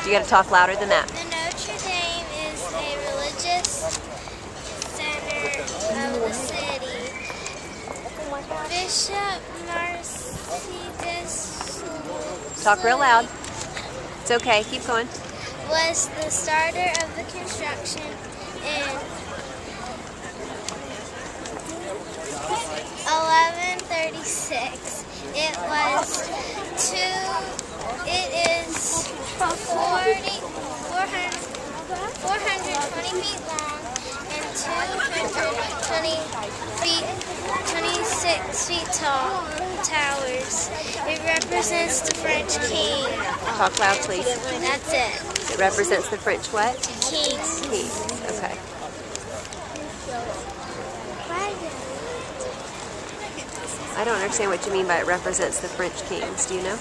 You got to talk louder than that. The Notre Dame is a religious center of the city. Bishop Mercedes Talk real loud. It's okay. Keep going. was the starter of the construction in 1136. It is 420 feet long and 26 feet tall towers. It represents the French king. Talk loud, please. That's it. It represents the French what? King. King. Okay. I don't understand what you mean by it represents the French kings. Do you know?